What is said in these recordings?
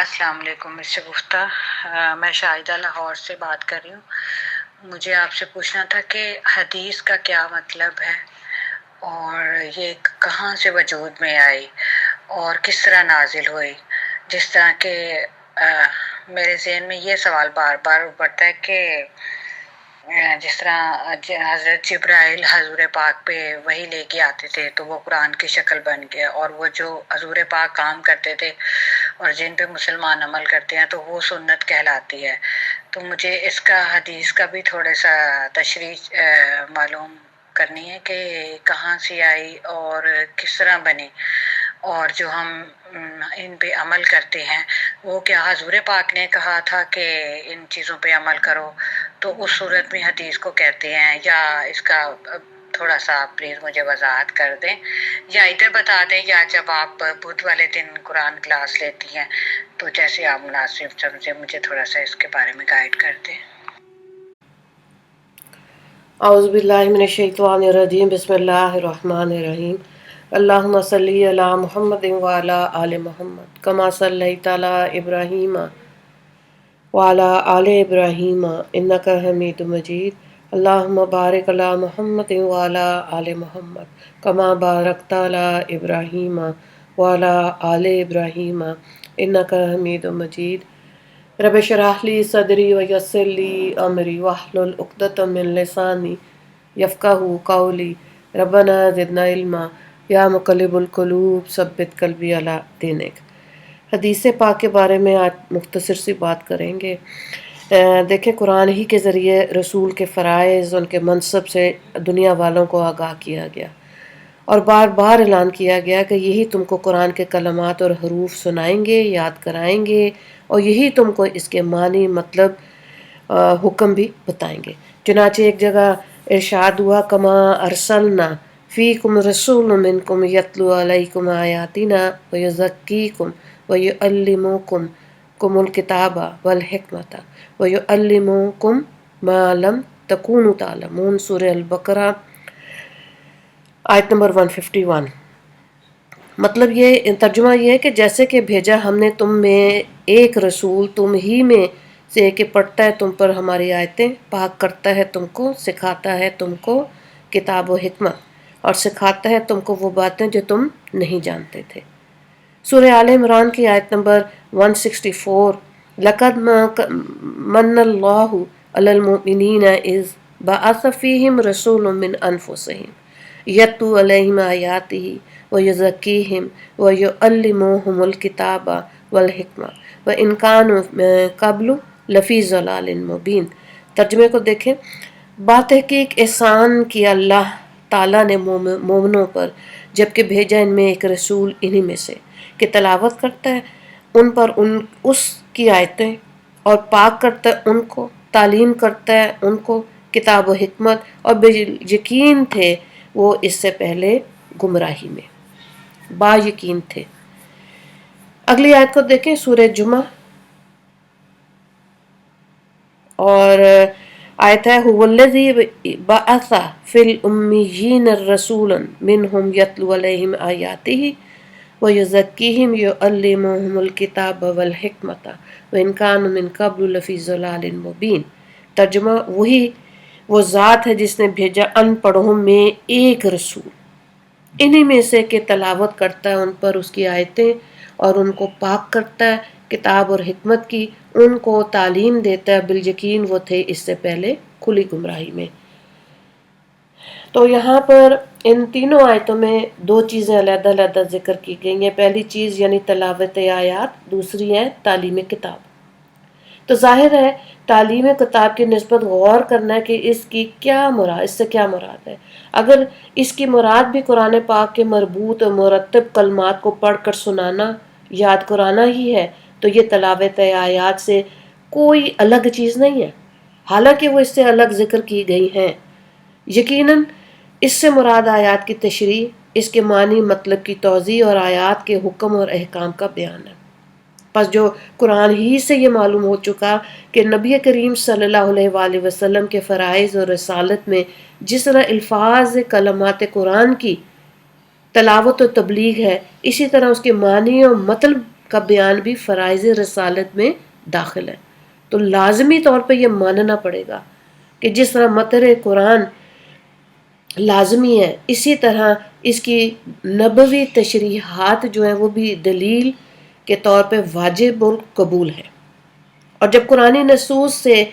السلام علیکم، مجھ سے گفتہ میں شاہدہ لاہور سے بات کر رہی ہوں۔ مجھے آپ سے پوچھنا تھا کہ حدیث کا کیا مطلب ہے اور یہ کہاں سے وجود میں آئی اور کس طرح نازل ہوئی، جس طرح کہ میرے ذہن میں یہ سوال بار بار ابھرتا ہے کہ جس طرح حضرت جبرائیل حضور پاک پہ وہی لے کے آتے تھے تو وہ قرآن کی شکل بن گیا، اور وہ جو حضور پاک کام کرتے تھے اور جن پہ مسلمان عمل کرتے ہیں تو وہ سنت کہلاتی ہے۔ تو مجھے اس کا حدیث کا بھی تھوڑا سا تشریح معلوم کرنی ہے کہ کہاں سے آئی اور کس طرح بنی، اور جو ہم ان پہ عمل کرتے ہیں وہ کیا حضور پاک نے کہا تھا کہ ان چیزوں پہ عمل کرو تو اس صورت میں حدیث کو کہتے ہیں، یا اس کا تھوڑا سا آپ پلیز مجھے وضاحت کر دیں، یا ادھر بتا دیں، یا جب آپ بدھ والے دن قرآن کلاس لیتی ہیں تو جیسے آپ مناسب سمجھے مجھے تھوڑا سا اس کے بارے میں گائیڈ کر دیں۔ اعوذ باللہ من الشیطان الرجیم، بسم اللہ الرحمن الرحیم۔ اللہم صلی علی محمد وعلی آل محمد کما صلیت علی ابراہیم وعلی آل ابراہیم انک حمید مجید۔ اللہم بارک علی محمد وعلی آل محمد کما بارکت علی ابراہیم وعلی آل ابراہیم انک حمید مجید۔ رب اشرح لی صدری ویسر لی امری واحلل عقدۃ من لسانی یفقہوا قولی۔ ربنا زدنا علما یا مقلب القلوب ثبت قلبی علی دینک۔ حدیث پاک کے بارے میں آج مختصر سی بات کریں گے۔ دیکھیں، قرآن ہی کے ذریعے رسول کے فرائض، ان کے منصب سے دنیا والوں کو آگاہ کیا گیا، اور بار بار اعلان کیا گیا کہ یہی تم کو قرآن کے کلمات اور حروف سنائیں گے، یاد کرائیں گے، اور یہی تم کو اس کے معنی، مطلب، حکم بھی بتائیں گے۔ چنانچہ ایک جگہ ارشاد ہوا، کما ارسلنا فیکم رسول منکم یتلو علیکم آیاتنا ویزکیکم ویعلمکم الکتاب والحکمۃ ویعلمکم ما لم تکونوا تعلمون۔ سورہ البقرہ آیت نمبر 151۔ مطلب یہ ترجمہ یہ ہے کہ جیسے کہ بھیجا ہم نے تم میں ایک رسول تم ہی میں سے کہ پڑھتا ہے تم پر ہماری آیتیں، پاک کرتا ہے تم کو، سکھاتا ہے تم کو کتاب و حکمت، اور سکھاتا ہے تم کو وہ باتیں جو تم نہیں جانتے تھے۔ سورہ آل عمران کی آیت نمبر 164۔ لقد من اللہ علی المؤمنین اذ بعث فیہم رسول من انفسہم یتلو علیہم آیاتہ ویزکیہم ویعلمہم الکتاب والحکمہ وإن کانوا من قبل لفی ضلال مبین۔ ترجمے کو دیکھیں، بات تحقیق احسان کیا اللہ تعالیٰ نے مومنوں پر جبکہ بھیجا ان میں ایک رسول انہی میں سے کہ تلاوت کرتا ہے ان پر اس کی آیتیں، اور پاک کرتا ہے ان کو، تعلیم کرتا ہے ان کو کتاب و حکمت، اور بے یقین تھے وہ اس سے پہلے گمراہی میں، با یقین تھے۔ اگلی آیت کو دیکھیں، سورہ جمعہ اور آیت ہے، هو الذی بعث فی الامیین رسولا منہم یتلو علیہم آیاتہ ویزکیہم ویعلمہم الکتاب والحکمۃ وإن کانوا من قبل لفی ضلال مبین۔ ترجمہ، وہی وہ ذات ہے جس نے بھیجا ان پڑھوں میں ایک رسول انہی میں سے کہ تلاوت کرتا ہے ان پر اس کی آیتیں، اور ان کو پاک کرتا ہے کتاب اور حکمت کی، ان کو تعلیم دیتا ہے، بالیقین وہ تھے اس سے پہلے کھلی گمراہی میں۔ تو یہاں پر ان تینوں آیتوں میں دو چیزیں علیحدہ علیحدہ ذکر کی گئی ہیں۔ پہلی چیز یعنی تلاوت آیات، دوسری ہے تعلیم کتاب۔ تو ظاہر ہے تعلیم کتاب کی نسبت غور کرنا ہے کہ اس کی کیا مراد، اس سے کیا مراد ہے۔ اگر اس کی مراد بھی قرآن پاک کے مربوط اور مرتب کلمات کو پڑھ کر سنانا، یاد کرانا ہی ہے، تو یہ تلاوت آیات سے کوئی الگ چیز نہیں ہے، حالانکہ وہ اس سے الگ ذکر کی گئی ہیں۔ یقیناً اس سے مراد آیات کی تشریح، اس کے معنی، مطلب کی توضیح، اور آیات کے حکم اور احکام کا بیان ہے۔ پس جو قرآن ہی سے یہ معلوم ہو چکا کہ نبی کریم صلی اللہ علیہ وآلہ وسلم کے فرائض اور رسالت میں جس طرح الفاظ کلمات قرآن کی تلاوت و تبلیغ ہے، اسی طرح اس کے معنی اور مطلب کا بیان بھی فرائض رسالت میں داخل ہے۔ تو لازمی طور پہ یہ ماننا پڑے گا کہ جس طرح متن قرآن لازمی ہے، اسی طرح اس کی نبوی تشریحات جو ہیں وہ بھی دلیل کے طور پہ واجب القبول ہے۔ اور جب قرآنی نصوص سے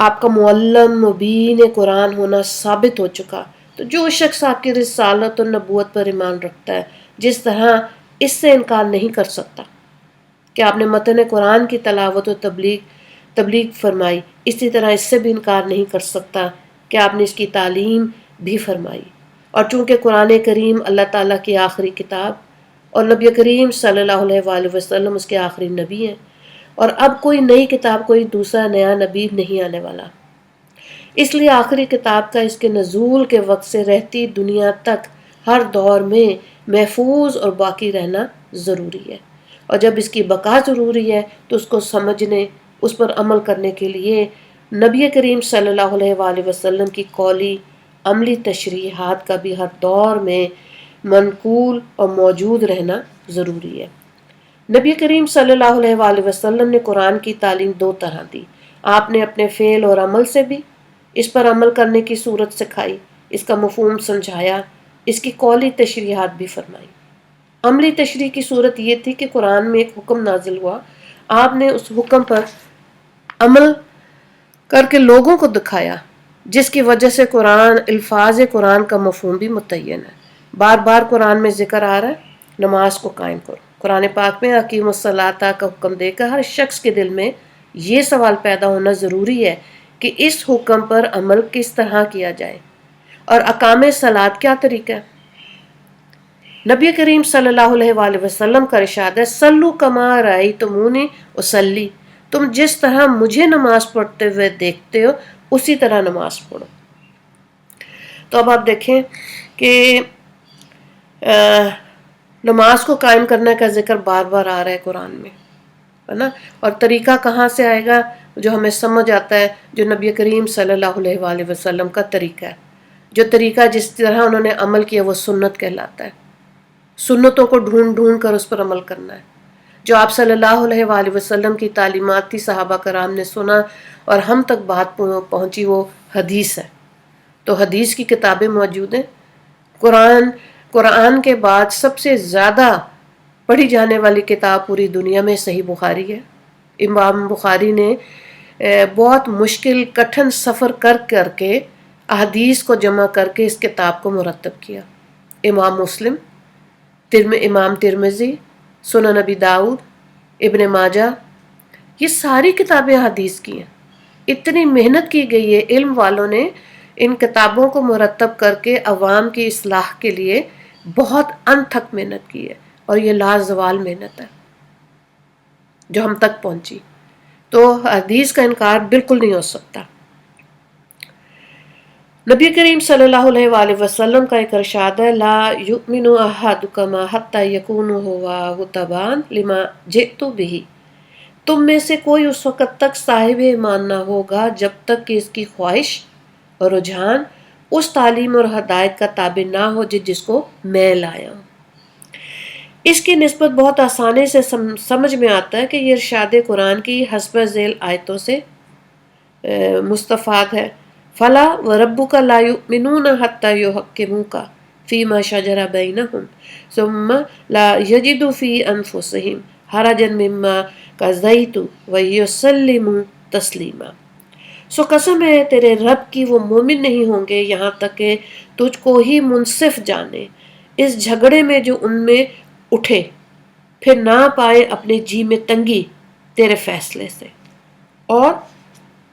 آپ کا معلم مبین قرآن ہونا ثابت ہو چکا، تو جو شخص آپ کی رسالت اور نبوت پر ایمان رکھتا ہے، جس طرح اس سے انکار نہیں کر سکتا کہ آپ نے متن قرآن کی تلاوت و تبلیغ فرمائی، اسی طرح اس سے بھی انکار نہیں کر سکتا کہ آپ نے اس کی تعلیم بھی فرمائی۔ اور چونکہ قرآن کریم اللہ تعالیٰ کی آخری کتاب اور نبی کریم صلی اللہ علیہ وآلہ وسلم اس کے آخری نبی ہیں، اور اب کوئی نئی کتاب، کوئی دوسرا نیا نبی نہیں آنے والا، اس لیے آخری کتاب کا اس کے نزول کے وقت سے رہتی دنیا تک ہر دور میں محفوظ اور باقی رہنا ضروری ہے۔ اور جب اس کی بقا ضروری ہے تو اس کو سمجھنے، اس پر عمل کرنے کے لیے نبی کریم صلی اللہ علیہ وآلہ وسلم کی قولی عملی تشریحات کا بھی ہر دور میں منقول اور موجود رہنا ضروری ہے۔ نبی کریم صلی اللہ علیہ وآلہ وسلم نے قرآن کی تعلیم دو طرح دی۔ آپ نے اپنے فعل اور عمل سے بھی اس پر عمل کرنے کی صورت سکھائی، اس کا مفہوم سمجھایا، اس کی قولی تشریحات بھی فرمائی۔ عملی تشریح کی صورت یہ تھی کہ قرآن میں ایک حکم نازل ہوا، آپ نے اس حکم پر عمل کر کے لوگوں کو دکھایا، جس کی وجہ سے الفاظ قرآن کا مفہوم بھی متعین ہے۔ بار بار قرآن میں ذکر آ رہا ہے نماز کو قائم کرو۔ قرآن پاک میں اقیم الصلاۃ کا حکم دے کر ہر شخص کے دل میں یہ سوال پیدا ہونا ضروری ہے کہ اس حکم پر عمل کس طرح کیا جائے، اور اقام صلاۃ کیا طریقہ ہے۔ نبی کریم صلی اللہ علیہ وآلہ وسلم کا ارشاد ہے، صلو کما رأیتمونی اصلی، تم جس طرح مجھے نماز پڑھتے ہوئے دیکھتے ہو اسی طرح نماز پڑھو۔ تو اب آپ دیکھیں کہ نماز کو قائم کرنے کا ذکر بار بار آ رہا ہے قرآن میں، ہے نا؟ اور طریقہ کہاں سے آئے گا؟ جو ہمیں سمجھ آتا ہے جو نبی کریم صلی اللہ علیہ وآلہ وسلم کا طریقہ ہے، جو طریقہ جس طرح انہوں نے عمل کیا وہ سنت کہلاتا ہے۔ سنتوں کو ڈھونڈ ڈھونڈ کر اس پر عمل کرنا ہے۔ جو آپ صلی اللہ علیہ وآلہ وسلم کی تعلیمات تھی، صحابہ کرام نے سنا اور ہم تک بات پہنچی، وہ حدیث ہے۔ تو حدیث کی کتابیں موجود ہیں۔ قرآن کے بعد سب سے زیادہ پڑھی جانے والی کتاب پوری دنیا میں صحیح بخاری ہے۔ امام بخاری نے بہت مشکل کٹھن سفر کر کے احادیث کو جمع کر کے اس کتاب کو مرتب کیا۔ امام مسلم، امام ترمذی، سنن نبی داؤد، ابن ماجہ، یہ ساری کتابیں حدیث کی ہیں۔ اتنی محنت کی گئی ہے، علم والوں نے ان کتابوں کو مرتب کر کے عوام کی اصلاح کے لیے بہت انتھک محنت کی ہے، اور یہ لازوال محنت ہے جو ہم تک پہنچی۔ تو حدیث کا انکار بالکل نہیں ہو سکتا۔ نبی کریم صلی اللہ علیہ وآلہ وسلم کا ایک ارشاد ہے، لا یؤمن احدکم حتی یکون ہواہ تبعا لما جئت بہ، تم میں سے کوئی اس وقت تک صاحب ایمان نہ ہوگا جب تک کہ اس کی خواہش اور رجحان اس تعلیم اور ہدایت کا تابع نہ ہو جس کو میں لایا ہوں۔ اس کی نسبت بہت آسانی سے سمجھ میں آتا ہے کہ یہ ارشاد قرآن کی حسب ذیل آیتوں سے مستفاد ہے۔ فلا وربک لا یؤمنون حتی یحکموک فیما شجر بینہم ثم لا یجدوا فی انفسہم حرجا مما قضیت ویسلموا تسلیما۔ سو قسم ہے تیرے رب کی، وہ مومن نہیں ہوں گے یہاں تک کہ تجھ کو ہی منصف جانے اس جھگڑے میں جو ان میں اٹھے، پھر نہ پائے اپنے جی میں تنگی تیرے فیصلے سے، اور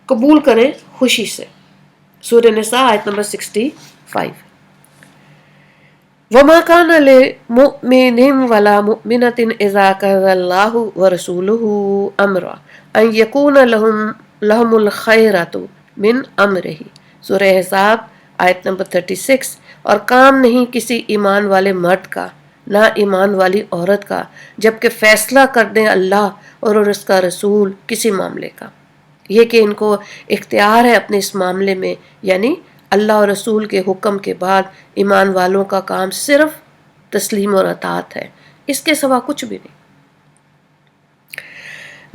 قبول کریں خوشی سے۔ سورہ نساء آیت نمبر 65۔ وَمَا كَانَ لِمُؤْمِنٍ وَلَا مُؤْمِنَةٍ إِذَا قَضَى اللَّهُ وَرَسُولُهُ أَمْرًا أَن يَكُونَ لَهُمُ الْخِيَرَةُ مِنْ أَمْرِهِ۔ سورہ احزاب آیت نمبر 36۔ اور کام نہیں کسی ایمان والے مرد کا، نہ ایمان والی عورت کا، جبکہ فیصلہ کر دیں اللہ اور اس کا رسول کسی معاملے کا، یہ کہ ان کو اختیار ہے اپنے اس معاملے میں، یعنی اللہ اور رسول کے حکم کے بعد ایمان والوں کا کام صرف تسلیم اور اطاعت ہے، اس کے سوا کچھ بھی نہیں۔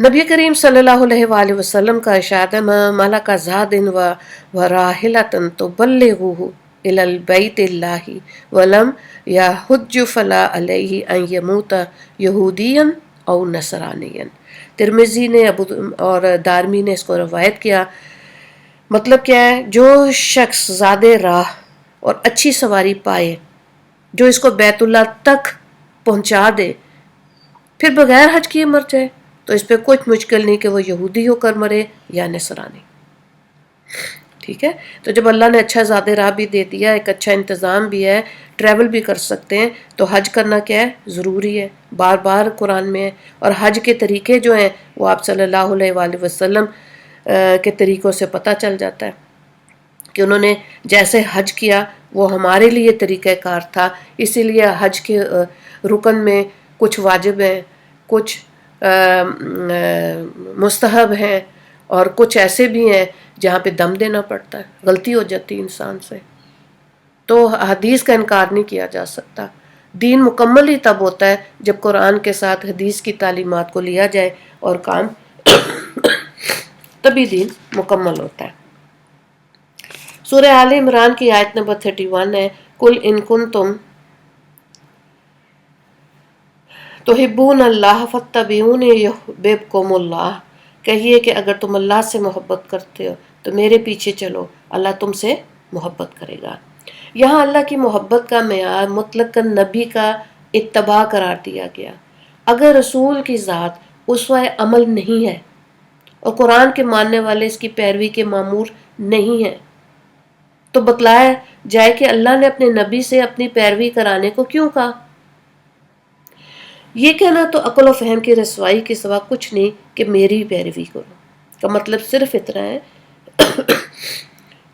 نبی کریم صلی اللہ علیہ وآلہ وسلم کا ارشاد ہے ملک زادن و راحلتن تبلغه الی البیت اللہ ولم یحج فلا علیہ ان یموت یہودیا او نصرانیا۔ ترمذی نے اور دارمی نے اس کو روایت کیا۔ مطلب کیا ہے؟ جو شخص زیادہ راہ اور اچھی سواری پائے، جو اس کو بیت اللہ تک پہنچا دے، پھر بغیر حج کیے مر جائے تو اس پہ کچھ مشکل نہیں کہ وہ یہودی ہو کر مرے یا نصرانی۔ ٹھیک ہے، تو جب اللہ نے اچھا زیادہ راہ بھی دے دیا، ایک اچھا انتظام بھی ہے، ٹریول بھی کر سکتے ہیں، تو حج کرنا کیا ہے؟ ضروری ہے، بار بار قرآن میں ہے۔ اور حج کے طریقے جو ہیں وہ آپ صلی اللہ علیہ وآلہ وسلم کے طریقوں سے پتہ چل جاتا ہے کہ انہوں نے جیسے حج کیا وہ ہمارے لیے طریقہ کار تھا۔ اسی لیے حج کے رکن میں کچھ واجب ہیں، کچھ مستحب ہیں، اور کچھ ایسے بھی ہیں جہاں پہ دم دینا پڑتا ہے، غلطی ہو جاتی ہے انسان سے۔ تو حدیث کا انکار نہیں کیا جا سکتا۔ دین مکمل ہی تب ہوتا ہے جب قرآن کے ساتھ حدیث کی تعلیمات کو لیا جائے اور کام تبھی دین مکمل ہوتا ہے۔ سورہ آل عمران کی آیت نمبر 31 ہے، قُلْ إِن كُنتُمْ تحبون اللہ فاتبعونی یحببکم اللہ۔ کہیے کہ اگر تم اللہ سے محبت کرتے ہو تو میرے پیچھے چلو، اللہ تم سے محبت کرے گا۔ یہاں اللہ کی محبت کا معیار مطلق نبی کا اتباع قرار دیا گیا۔ اگر رسول کی ذات اسوہ عمل نہیں ہے اور قرآن کے ماننے والے اس کی پیروی کے مامور نہیں ہیں، تو بتلایا جائے کہ اللہ نے اپنے نبی سے اپنی پیروی کرانے کو کیوں کہا؟ یہ کہنا تو عقل و فہم کی رسوائی کے سوا کچھ نہیں کہ میری پیروی کرو کا مطلب صرف اتنا ہے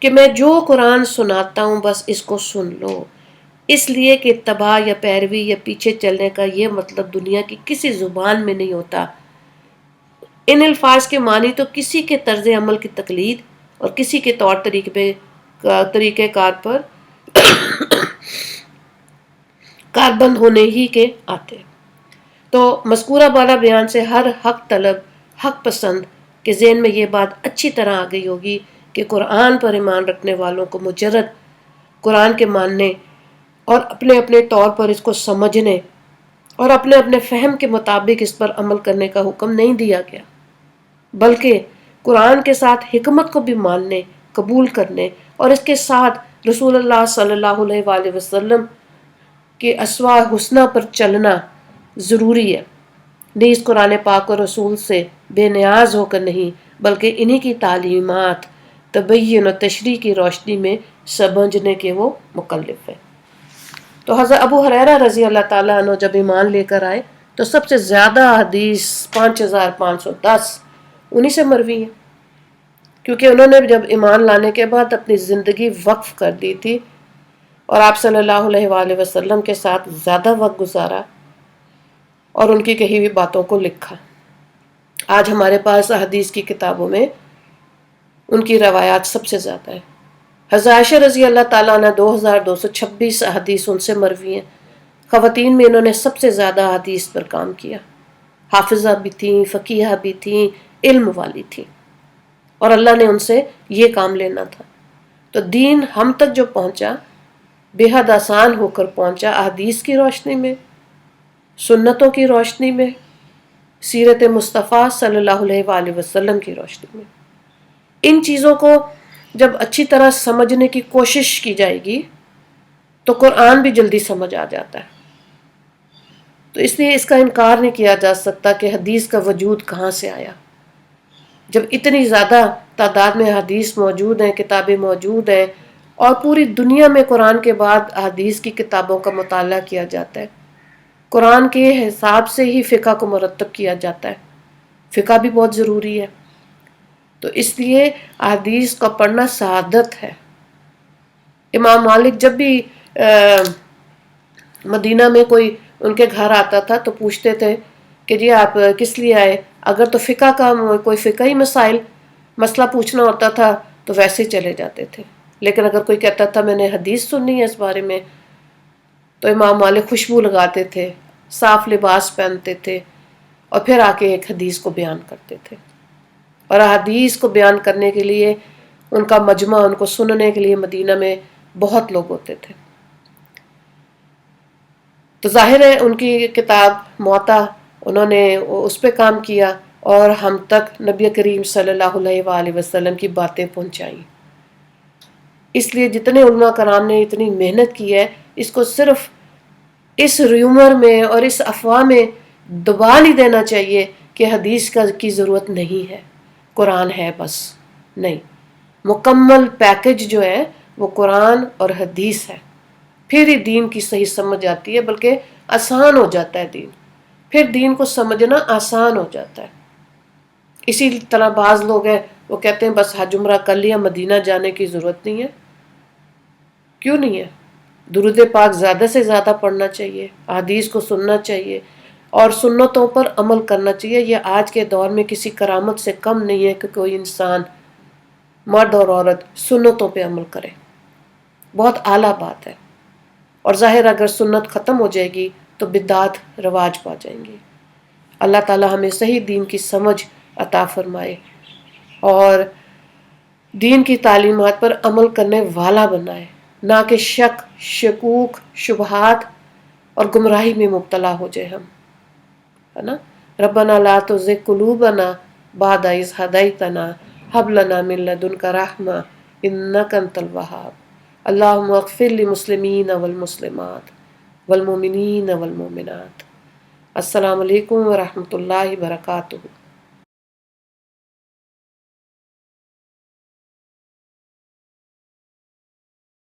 کہ میں جو قرآن سناتا ہوں بس اس کو سن لو، اس لیے کہ اتباع یا پیروی یا پیچھے چلنے کا یہ مطلب دنیا کی کسی زبان میں نہیں ہوتا۔ ان الفاظ کے معنی تو کسی کے طرز عمل کی تقلید اور کسی کے طور طریقہ کار پر کاربند ہونے ہی کے آتے۔ تو مذکورہ بالا بیان سے ہر حق طلب، حق پسند کے ذہن میں یہ بات اچھی طرح آ گئی ہوگی کہ قرآن پر ایمان رکھنے والوں کو مجرد قرآن کے ماننے اور اپنے اپنے طور پر اس کو سمجھنے اور اپنے اپنے فہم کے مطابق اس پر عمل کرنے کا حکم نہیں دیا گیا، بلکہ قرآن کے ساتھ حکمت کو بھی ماننے، قبول کرنے اور اس کے ساتھ رسول اللہ صلی اللہ علیہ وآلہ وسلم کے اسوہ حسنہ پر چلنا ضروری ہے۔ نیز قرآن پاک اور رسول سے بے نیاز ہو کر نہیں بلکہ انہی کی تعلیمات، تبیین و تشریح کی روشنی میں سمجھنے کے وہ مکلف ہے۔ تو حضرت ابو ہریرہ رضی اللہ تعالیٰ عنہ جب ایمان لے کر آئے تو سب سے زیادہ حدیث 5510 انہی سے مروی ہیں، کیونکہ انہوں نے جب ایمان لانے کے بعد اپنی زندگی وقف کر دی تھی اور آپ صلی اللہ علیہ وآلہ وسلم کے ساتھ زیادہ وقت گزارا اور ان کی کہی ہوئی باتوں کو لکھا۔ آج ہمارے پاس حدیث کی کتابوں میں ان کی روایات سب سے زیادہ ہیں۔ حضرت عائشہ رضی اللہ تعالیٰ عنہ 2226 حدیث ان سے مروی ہیں۔ خواتین میں انہوں نے سب سے زیادہ حدیث پر کام کیا، حافظہ بھی تھیں، فقیہہ بھی تھیں، علم والی تھیں، اور اللہ نے ان سے یہ کام لینا تھا۔ تو دین ہم تک جو پہنچا بے حد آسان ہو کر پہنچا، احادیث کی روشنی میں، سنتوں کی روشنی میں، سیرت مصطفیٰ صلی اللہ علیہ وآلہ وسلم کی روشنی میں۔ ان چیزوں کو جب اچھی طرح سمجھنے کی کوشش کی جائے گی تو قرآن بھی جلدی سمجھ آ جاتا ہے۔ تو اس لیے اس کا انکار نہیں کیا جا سکتا کہ حدیث کا وجود کہاں سے آیا۔ جب اتنی زیادہ تعداد میں حدیث موجود ہیں، کتابیں موجود ہیں، اور پوری دنیا میں قرآن کے بعد حدیث کی کتابوں کا مطالعہ کیا جاتا ہے، قرآن کے حساب سے ہی فقہ کو مرتب کیا جاتا ہے، فقہ بھی بہت ضروری ہے، تو اس لیے حدیث کا پڑھنا سعادت ہے۔ امام مالک جب بھی مدینہ میں کوئی ان کے گھر آتا تھا تو پوچھتے تھے کہ جی آپ کس لیے آئے؟ اگر تو فقہ کا کوئی فقہی مسئلہ پوچھنا ہوتا تھا تو ویسے ہی چلے جاتے تھے، لیکن اگر کوئی کہتا تھا میں نے حدیث سننی ہے اس بارے میں، تو امام مالک خوشبو لگاتے تھے، صاف لباس پہنتے تھے اور پھر آ کے ایک حدیث کو بیان کرتے تھے، اور حدیث کو بیان کرنے کے لیے ان کا مجمع، ان کو سننے کے لیے مدینہ میں بہت لوگ ہوتے تھے۔ تو ظاہر ہے ان کی کتاب موطا، انہوں نے اس پہ کام کیا اور ہم تک نبی کریم صلی اللہ علیہ وآلہ وسلم کی باتیں پہنچائیں۔ اس لیے جتنے علماء کرام نے اتنی محنت کی ہے، اس کو صرف اس ریومر میں اور اس افواہ میں دبا نہیں دینا چاہیے کہ حدیث کی ضرورت نہیں ہے، قرآن ہے بس۔ نہیں، مکمل پیکج جو ہے وہ قرآن اور حدیث ہے، پھر ہی دین کی صحیح سمجھ آتی ہے، بلکہ آسان ہو جاتا ہے دین، پھر دین کو سمجھنا آسان ہو جاتا ہے۔ اسی طرح بعض لوگ ہیں وہ کہتے ہیں بس حج عمرہ کر لیا، مدینہ جانے کی ضرورت نہیں ہے۔ کیوں نہیں ہے؟ درود پاک زیادہ سے زیادہ پڑھنا چاہیے، حدیث کو سننا چاہیے اور سنتوں پر عمل کرنا چاہیے۔ یہ آج کے دور میں کسی کرامت سے کم نہیں ہے کہ کوئی انسان، مرد اور عورت، سنتوں پہ عمل کرے، بہت اعلیٰ بات ہے۔ اور ظاہر اگر سنت ختم ہو جائے گی تو بدعات رواج پا جائیں گی۔ اللہ تعالی ہمیں صحیح دین کی سمجھ عطا فرمائے اور دین کی تعلیمات پر عمل کرنے والا بنائے، نہ کہ شک، شکوک، شبہات اور گمراہی میں مبتلا ہو جائے ہم، ہے نا؟ ربنا لا تزغ قلوبنا بعد اذ ہدیتنا ہب لنا من لدنک رحمہ انک انت الوہاب اللہم اغفر للمسلمین والمسلمات والمؤمنین والمؤمنات۔ السلام علیکم ورحمۃ اللہ وبرکاتہ۔